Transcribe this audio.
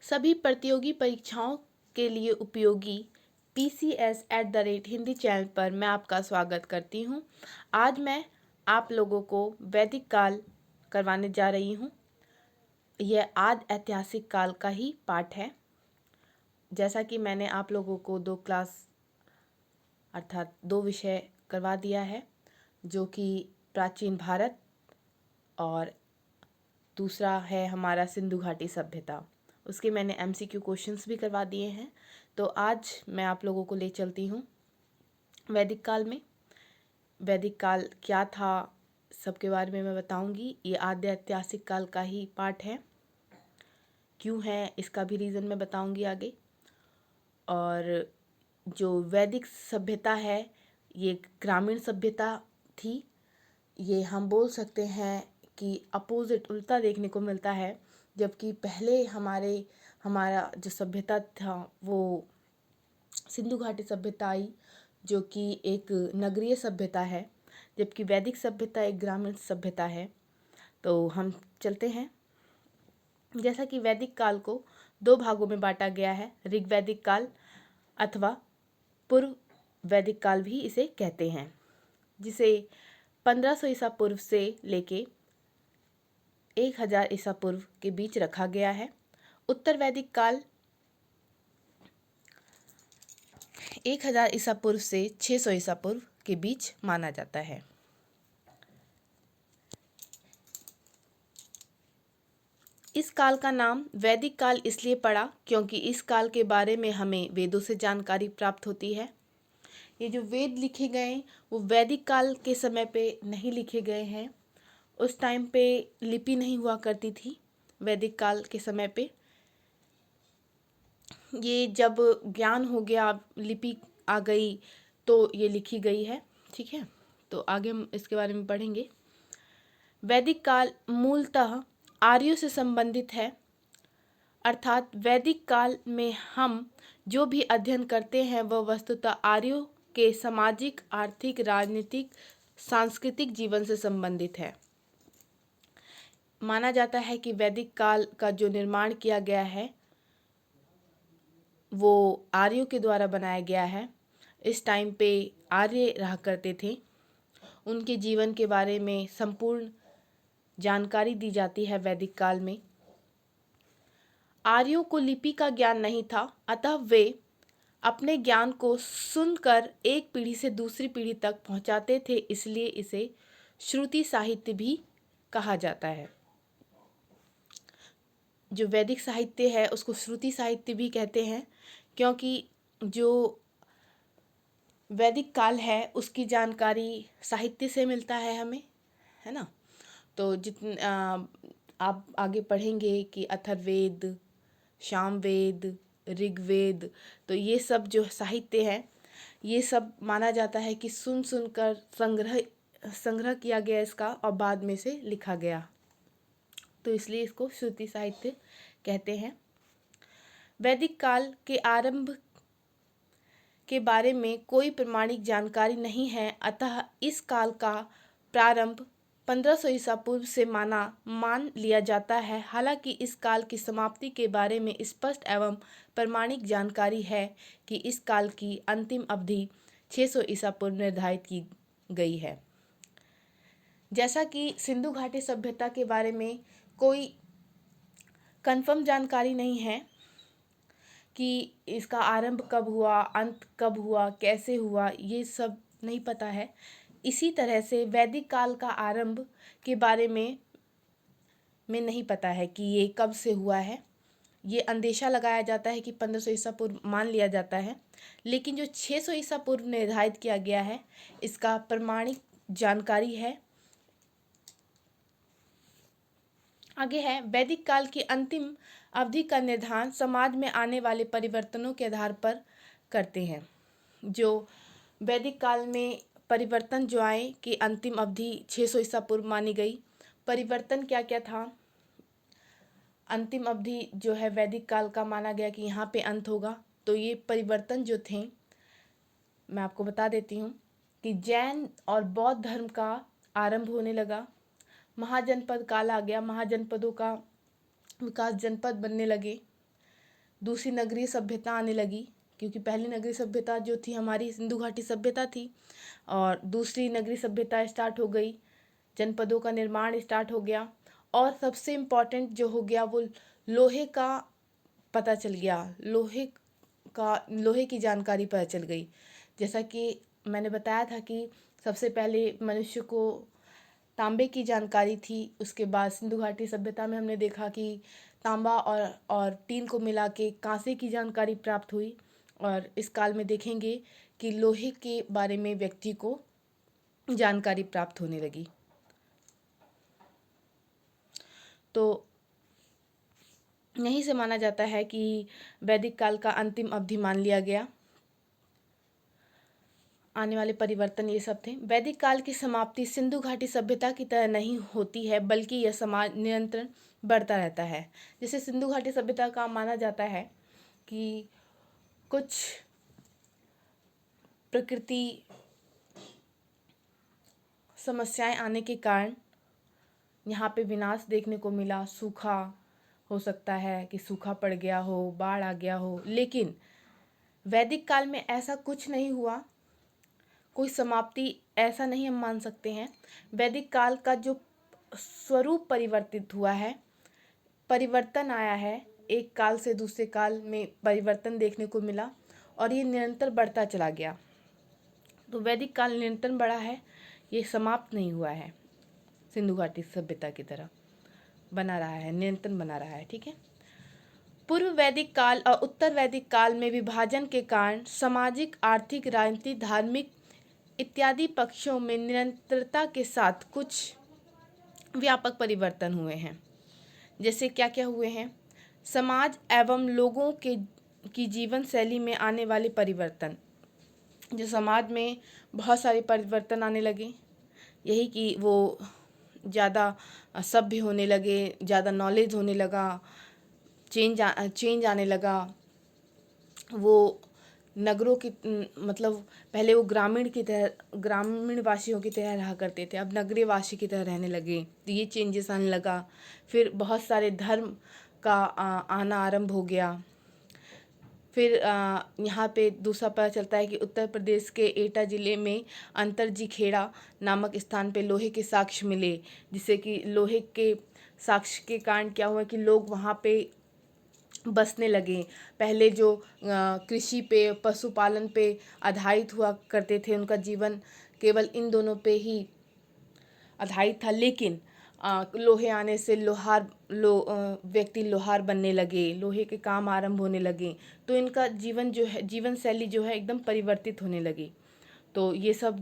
सभी प्रतियोगी परीक्षाओं के लिए उपयोगी PCS@हिंदी चैनल पर मैं आपका स्वागत करती हूँ। आज मैं आप लोगों को वैदिक काल करवाने जा रही हूँ। यह आदि ऐतिहासिक काल का ही पाठ है। जैसा कि मैंने आप लोगों को 2 क्लास अर्थात 2 विषय करवा दिया है, जो कि प्राचीन भारत और दूसरा है हमारा सिंधु घाटी सभ्यता। उसके मैंने MCQ क्वेश्चंस भी करवा दिए हैं। तो आज मैं आप लोगों को ले चलती हूँ वैदिक काल में। वैदिक काल क्या था सबके बारे में मैं बताऊंगी। ये आद्य ऐतिहासिक काल का ही पार्ट है। क्यों है इसका भी रीज़न मैं बताऊंगी आगे। और जो वैदिक सभ्यता है ये ग्रामीण सभ्यता थी। ये हम बोल सकते हैं कि अपोजिट उल्टा देखने को मिलता है। जबकि पहले हमारा जो सभ्यता था वो सिंधु घाटी सभ्यता आई, जो कि एक नगरीय सभ्यता है, जबकि वैदिक सभ्यता एक ग्रामीण सभ्यता है। तो हम चलते हैं। जैसा कि वैदिक काल को 2 भागों में बांटा गया है, ऋग्वैदिक काल अथवा पूर्व वैदिक काल भी इसे कहते हैं, जिसे 1500 ईसा पूर्व से लेके 1000 ईसा पूर्व के बीच रखा गया है। उत्तर वैदिक काल 1000 ईसा पूर्व से 600 ईसा पूर्व के बीच माना जाता है। इस काल का नाम वैदिक काल इसलिए पड़ा क्योंकि इस काल के बारे में हमें वेदों से जानकारी प्राप्त होती है। ये जो वेद लिखे गए वो वैदिक काल के समय पे नहीं लिखे गए हैं। उस टाइम पे लिपि नहीं हुआ करती थी। वैदिक काल के समय पे ये जब ज्ञान हो गया, लिपि आ गई, तो ये लिखी गई है। ठीक है, तो आगे हम इसके बारे में पढ़ेंगे। वैदिक काल मूलतः आर्यों से संबंधित है, अर्थात वैदिक काल में हम जो भी अध्ययन करते हैं वह वस्तुतः आर्यों के सामाजिक, आर्थिक, राजनीतिक, सांस्कृतिक जीवन से संबंधित है। माना जाता है कि वैदिक काल का जो निर्माण किया गया है वो आर्यों के द्वारा बनाया गया है। इस टाइम पे आर्य रहा करते थे। उनके जीवन के बारे में संपूर्ण जानकारी दी जाती है वैदिक काल में। आर्यों को लिपि का ज्ञान नहीं था, अतः वे अपने ज्ञान को सुनकर एक पीढ़ी से दूसरी पीढ़ी तक पहुंचाते थे, इसलिए इसे श्रुति साहित्य भी कहा जाता है। जो वैदिक साहित्य है उसको श्रुति साहित्य भी कहते हैं, क्योंकि जो वैदिक काल है उसकी जानकारी साहित्य से मिलता है हमें, है ना। तो आप आगे पढ़ेंगे कि अथर्ववेद, सामवेद, ऋग्वेद, तो ये सब जो साहित्य है ये सब माना जाता है कि सुन कर संग्रह किया गया इसका और बाद में से लिखा गया, तो इसलिए इसको श्रुति साहित्य कहते हैं। वैदिक काल के आरंभ के बारे में कोई प्रमाणिक जानकारी नहीं है, अतः इस काल का प्रारंभ 1500 ईसा पूर्व से मान लिया जाता है। हालांकि इस काल की समाप्ति के बारे में स्पष्ट एवं प्रमाणिक जानकारी है कि इस काल की अंतिम अवधि 600 ईसा पूर्व निर्धारित की गई है। जैसा कि सिंधु घाटी सभ्यता के बारे में कोई कंफर्म जानकारी नहीं है कि इसका आरंभ कब हुआ, अंत कब हुआ, कैसे हुआ, ये सब नहीं पता है। इसी तरह से वैदिक काल का आरंभ के बारे में नहीं पता है कि ये कब से हुआ है। ये अंदेशा लगाया जाता है कि 1500 ईसा पूर्व मान लिया जाता है, लेकिन जो 600 ईसा पूर्व निर्धारित किया गया है इसका प्रमाणिक जानकारी है। आगे है, वैदिक काल की अंतिम अवधि का निर्धारण समाज में आने वाले परिवर्तनों के आधार पर करते हैं। जो वैदिक काल में परिवर्तन जो आए कि अंतिम अवधि 600 ईसा पूर्व मानी गई। परिवर्तन क्या क्या था? अंतिम अवधि जो है वैदिक काल का माना गया कि यहाँ पे अंत होगा। तो ये परिवर्तन जो थे मैं आपको बता देती हूँ कि जैन और बौद्ध धर्म का आरंभ होने लगा। महाजनपद काल आ गया, महाजनपदों का विकास, जनपद बनने लगे। दूसरी नगरीय सभ्यता आने लगी, क्योंकि पहली नगरीय सभ्यता जो थी हमारी सिंधु घाटी सभ्यता थी, और दूसरी नगरीय सभ्यता स्टार्ट हो गई, जनपदों का निर्माण स्टार्ट हो गया, और सबसे इम्पॉर्टेंट जो हो गया वो लोहे का पता चल गया, लोहे की जानकारी पता चल गई। जैसा कि मैंने बताया था कि सबसे पहले मनुष्य को तांबे की जानकारी थी, उसके बाद सिंधु घाटी सभ्यता में हमने देखा कि तांबा और टीन को मिला के कांसे की जानकारी प्राप्त हुई, और इस काल में देखेंगे कि लोहे के बारे में व्यक्ति को जानकारी प्राप्त होने लगी। तो यहीं से माना जाता है कि वैदिक काल का अंतिम अवधि मान लिया गया। आने वाले परिवर्तन ये सब थे। वैदिक काल की समाप्ति सिंधु घाटी सभ्यता की तरह नहीं होती है, बल्कि यह समाज नियंत्रण बढ़ता रहता है। जैसे सिंधु घाटी सभ्यता का माना जाता है कि कुछ प्रकृति समस्याएं आने के कारण यहाँ पे विनाश देखने को मिला। सूखा हो सकता है कि सूखा पड़ गया हो, बाढ़ आ गया हो, लेकिन वैदिक काल में ऐसा कुछ नहीं हुआ, कोई समाप्ति ऐसा नहीं हम मान सकते हैं। वैदिक काल का जो स्वरूप परिवर्तित हुआ है, परिवर्तन आया है, एक काल से दूसरे काल में परिवर्तन देखने को मिला, और ये निरंतर बढ़ता चला गया। तो वैदिक काल निरंतर बढ़ा है, ये समाप्त नहीं हुआ है, सिंधु घाटी सभ्यता की तरह बना रहा है, निरंतर बना रहा है। ठीक है। पूर्व वैदिक काल और उत्तर वैदिक काल में विभाजन के कारण सामाजिक, आर्थिक, राजनीतिक, धार्मिक इत्यादि पक्षों में निरंतरता के साथ कुछ व्यापक परिवर्तन हुए हैं। जैसे क्या क्या हुए हैं? समाज एवं लोगों की जीवन शैली में आने वाले परिवर्तन। जो समाज में बहुत सारे परिवर्तन आने लगे, यही कि वो ज़्यादा सभ्य होने लगे, ज़्यादा नॉलेज होने लगा, चेंज आने लगा। वो नगरों की मतलब पहले वो ग्रामीण वासियों की तरह रहा करते थे, अब नगरीय वासी की तरह रहने लगे, तो ये चेंजेस आने लगा। फिर बहुत सारे धर्म का आना आरंभ हो गया। फिर यहाँ पे दूसरा पता चलता है कि उत्तर प्रदेश के एटा ज़िले में अंतरजी खेड़ा नामक स्थान पे लोहे के साक्ष्य मिले, जिससे कि लोहे के साक्ष्य के कारण क्या हुआ कि लोग वहाँ पे बसने लगे। पहले जो कृषि पे, पशुपालन पे आधारित हुआ करते थे, उनका जीवन केवल इन दोनों पे ही आधारित था, लेकिन लोहे आने से व्यक्ति लोहार बनने लगे, लोहे के काम आरंभ होने लगे, तो इनका जीवन शैली जो है एकदम परिवर्तित होने लगी। तो ये सब